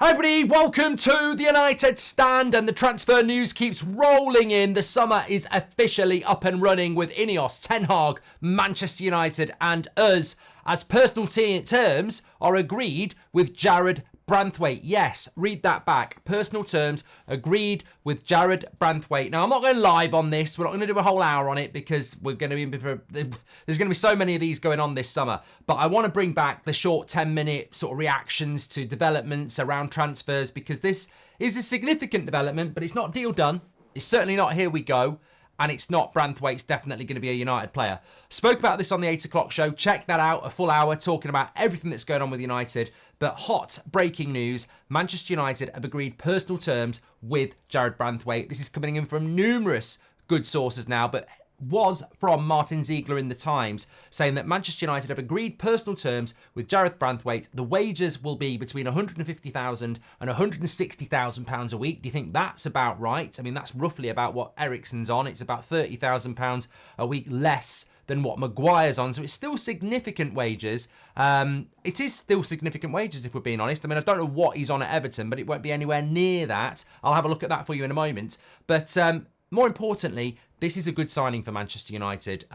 Hi everybody, welcome to the United Stand, and the transfer news keeps rolling in. The summer is officially up and running with Ineos, Ten Hag, Manchester United and us as personal terms are agreed with Jarrad Branthwaite. Yes, read that back. Personal terms agreed with Jarrad Branthwaite. Now, I'm not going live on this. We're not going to do a whole hour on it because we're going to be there's going to be so many of these going on this summer. But I want to bring back the short 10-minute sort of reactions to developments around transfers, because this is a significant development, but it's not deal done. It's certainly not here we go. And it's not Branthwaite's definitely going to be a United player. Spoke about this on the 8 o'clock show. Check that out, a full hour talking about everything that's going on with United. But hot breaking news, Manchester United have agreed personal terms with Jarrad Branthwaite. This is coming in from numerous good sources now, but was from Martin Ziegler in the Times, saying that Manchester United have agreed personal terms with Jarrad Branthwaite. The wages will be between £150,000 and £160,000 a week. Do you think that's about right? I mean, that's roughly about what Eriksen's on. It's about £30,000 a week less than what Maguire's on, so it's still significant wages. It is still significant wages, if we're being honest. I mean, I don't know what he's on at Everton, but it won't be anywhere near that. I'll have a look at that for you in a moment. But more importantly, this is a good signing for Manchester United.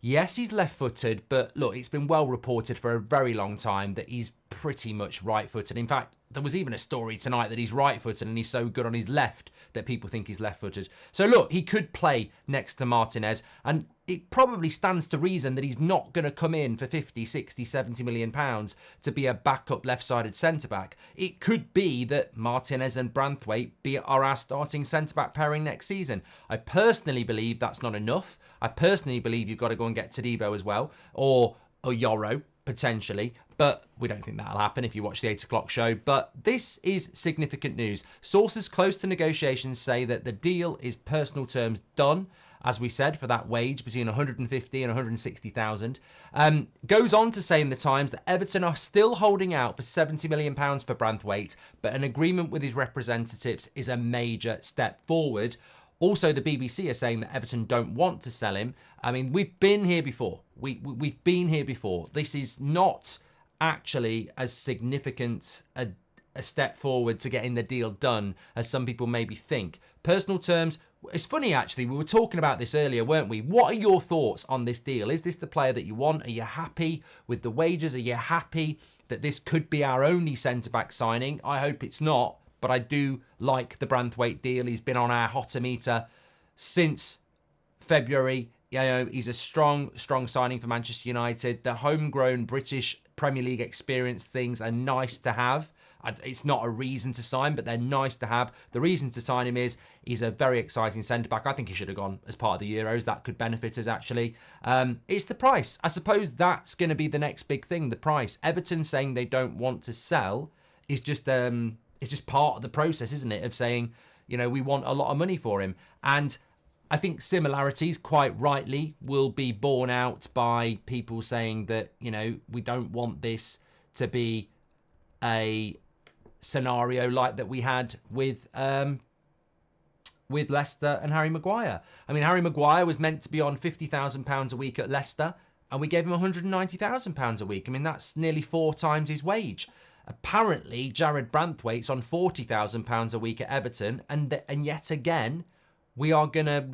Yes, he's left-footed, but look, it's been well reported for a very long time that he's pretty much right-footed. In fact, there was even a story tonight that he's right-footed and he's so good on his left that people think he's left-footed. So look, he could play next to Martinez, and it probably stands to reason that he's not going to come in for 50, 60, 70 million pounds to be a backup left-sided centre-back. It could be that Martinez and Branthwaite are our starting centre-back pairing next season. I personally believe that's not enough. I personally believe you've got to go and get Todibo as well, or Yoro, potentially, but we don't think that'll happen if you watch the 8 o'clock show. But this is significant news. Sources close to negotiations say that the deal is personal terms done, as we said, for that wage between 150 and 160,000. Goes on to say in the Times that Everton are still holding out for £70 million for Branthwaite, but an agreement with his representatives is a major step forward. Also, the BBC are saying that Everton don't want to sell him. I mean, we've been here before. We've been here before. This is not actually as significant a step forward to getting the deal done as some people maybe think. Personal terms, it's funny actually, we were talking about this earlier, weren't we? What are your thoughts on this deal? Is this the player that you want? Are you happy with the wages? Are you happy that this could be our only centre-back signing? I hope it's not. But I do like the Branthwaite deal. He's been on our hotometer since February. You know, he's a strong signing for Manchester United. The homegrown British Premier League experience things are nice to have. It's not a reason to sign, but they're nice to have. The reason to sign him is he's a very exciting centre-back. I think he should have gone as part of the Euros. That could benefit us, actually. It's the price. I suppose that's going to be the next big thing, the price. Everton saying they don't want to sell is just... it's just part of the process, isn't it, of saying, you know, we want a lot of money for him. And I think similarities, quite rightly, will be borne out by people saying that, you know, we don't want this to be a scenario like that we had with Leicester and Harry Maguire. I mean, Harry Maguire was meant to be on £50,000 a week at Leicester, and we gave him £190,000 a week. I mean, that's nearly 4 times his wage. Apparently, Jarrad Branthwaite's on £40,000 a week at Everton, and yet again, we are going to,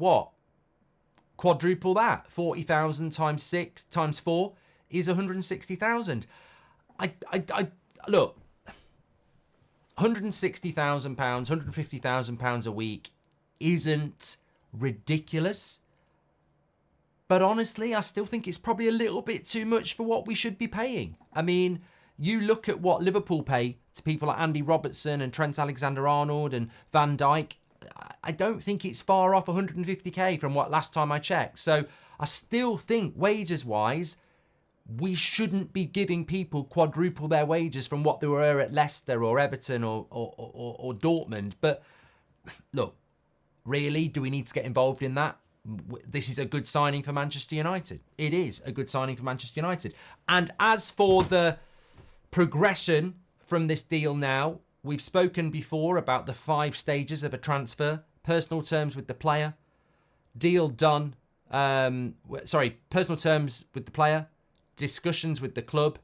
quadruple that. 40,000 times 6 times 4 is 160,000. I look, £160,000, £150,000 a week isn't ridiculous. But honestly, I still think it's probably a little bit too much for what we should be paying. I mean, you look at what Liverpool pay to people like Andy Robertson and Trent Alexander-Arnold and Van Dijk. I don't think it's far off 150k from what last time I checked. So I still think wages-wise, we shouldn't be giving people quadruple their wages from what they were at Leicester or Everton or Dortmund. But look, really, do we need to get involved in that? This is a good signing for Manchester United. It is a good signing for Manchester United. And as for the progression from this deal now, we've spoken before about the 5 stages of a transfer. Personal terms with the player. Deal done. Personal terms with the player. Discussions with the club.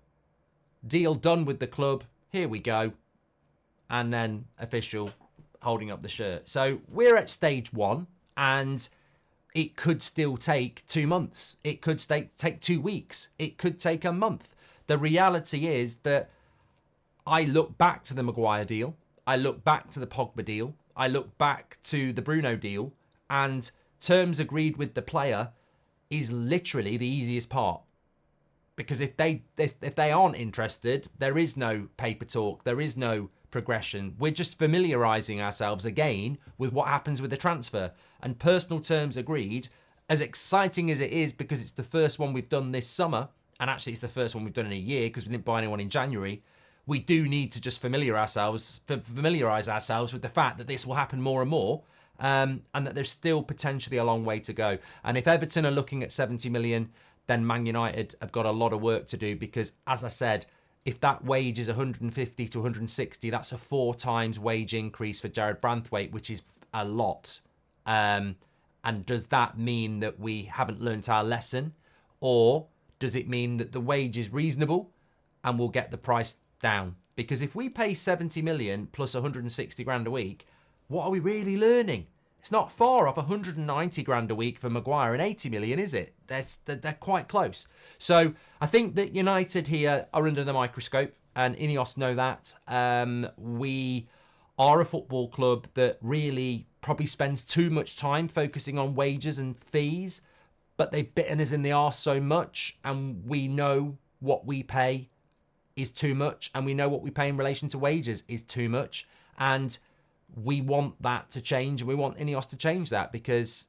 Deal done with the club. Here we go. and then official holding up the shirt. So we're at stage 1, and it could still take 2 months. It could take 2 weeks. It could take a month. The reality is that I look back to the Maguire deal. I look back to the Pogba deal. I look back to the Bruno deal, and terms agreed with the player is literally the easiest part. Because if they aren't interested, there is no paper talk. There is no progression. We're just familiarising ourselves again with what happens with the transfer. And personal terms agreed, as exciting as it is, because it's the first one we've done this summer, and actually it's the first one we've done in a year because we didn't buy anyone in January, we do need to just familiarise ourselves with the fact that this will happen more and more, and that there's still potentially a long way to go. And if Everton are looking at 70 million, then Man United have got a lot of work to do, because, as I said, if that wage is 150 to 160, that's a 4 times wage increase for Jared Branthwaite, which is a lot. And does that mean that we haven't learnt our lesson? Or does it mean that the wage is reasonable and we'll get the price down? Because if we pay 70 million plus 160 grand a week, what are we really learning? It's not far off 190 grand a week for Maguire and 80 million, is it? They're quite close. So I think that United here are under the microscope, and Ineos know that. We are a football club that really probably spends too much time focusing on wages and fees, but they've bitten us in the arse so much, and we know what we pay is too much, and we know what we pay in relation to wages is too much, and we want that to change, and we want Ineos to change that, because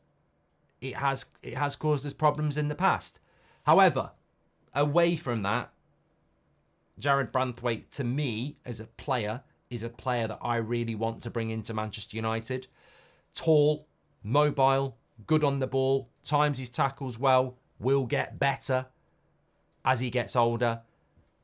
it has caused us problems in the past. However, away from that, Jared Branthwaite, to me, as a player, is a player that I really want to bring into Manchester United. Tall, mobile, good on the ball, times his tackles well, will get better as he gets older,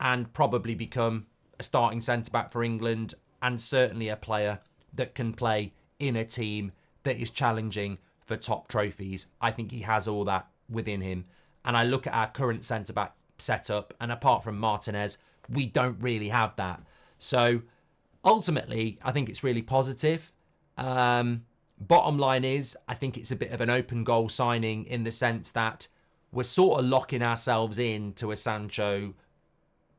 and probably become a starting centre-back for England, and certainly a player that can play in a team that is challenging for top trophies. I think he has all that within him. And I look at our current centre-back setup, and apart from Martinez, we don't really have that. So ultimately, I think it's really positive. Bottom line is, I think it's a bit of an open goal signing, in the sense that we're sort of locking ourselves in to a Sancho,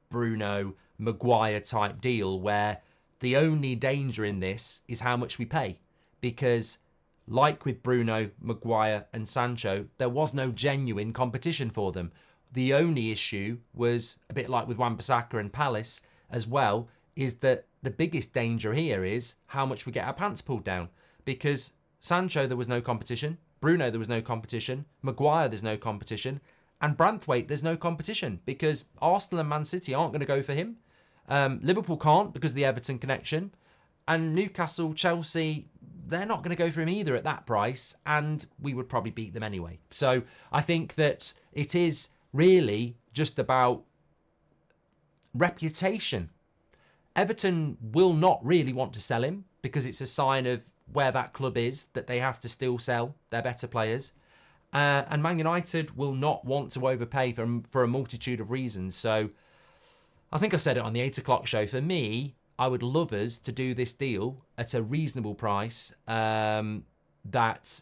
Bruno, Maguire type deal, where the only danger in this is how much we pay. Because like with Bruno, Maguire and Sancho, there was no genuine competition for them. The only issue was, a bit like with Wan-Bissaka and Palace as well, is that the biggest danger here is how much we get our pants pulled down. Because Sancho, there was no competition. Bruno, there was no competition. Maguire, there's no competition. And Branthwaite, there's no competition, because Arsenal and Man City aren't going to go for him. Liverpool can't, because of the Everton connection. And Newcastle, Chelsea, they're not going to go for him either at that price. And we would probably beat them anyway. So I think that it is really just about reputation. Everton will not really want to sell him, because it's a sign of where that club is, that they have to still sell their better players. And Man United will not want to overpay for a multitude of reasons. So I think I said it on the 8 o'clock show. For me, I would love us to do this deal at a reasonable price, that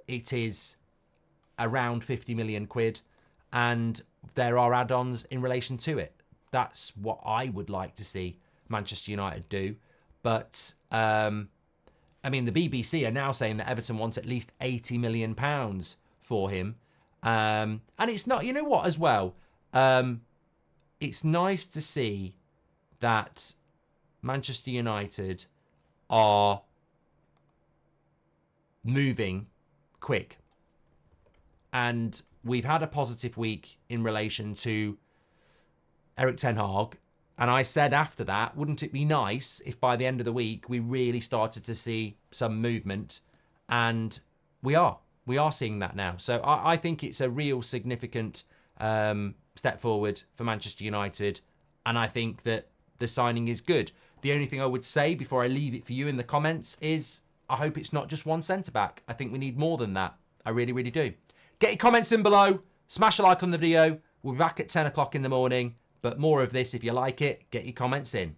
it is around 50 million quid, and there are add-ons in relation to it. That's what I would like to see Manchester United do. But, I mean, the BBC are now saying that Everton wants at least £80 million for him. And it's not, you know what, as well, it's nice to see that Manchester United are moving quick. And we've had a positive week in relation to Erik ten Hag. And I said after that, wouldn't it be nice if by the end of the week we really started to see some movement? And we are seeing that now. So I think it's a real significant step forward for Manchester United. And I think that the signing is good. The only thing I would say before I leave it for you in the comments is I hope it's not just one centre-back. I think we need more than that. I really, really do. Get your comments in below. Smash a like on the video. We'll be back at 10 o'clock in the morning. But more of this if you like it. Get your comments in.